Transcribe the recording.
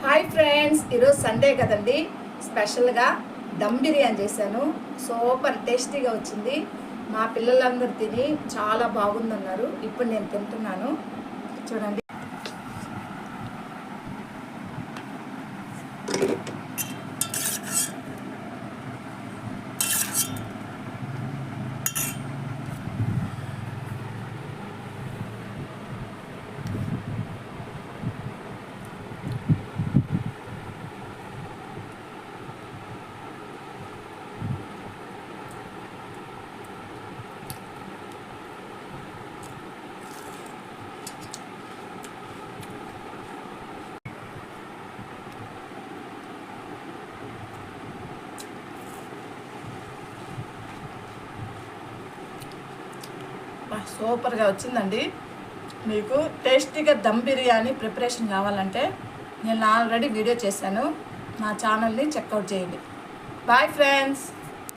Hi friends, ఈరోజు Sunday కదండి. స్పెషల్గా దమ్ బిర్యానీ చేశాను. సూపర్ టేస్టీగా వచ్చింది. మా పిల్లలందరూ తిని చాలా బాగుందన్నారు. ఇప్పుడు నేను తింటున్నాను, చూడండి. సూపర్గా వచ్చిందండి. మీకు టేస్టీగా దమ్ బిర్యానీ ప్రిపరేషన్ కావాలంటే నేను ఆల్రెడీ వీడియో చేశాను. నా ఛానల్ని చెక్అవుట్ చేయండి. Bye friends.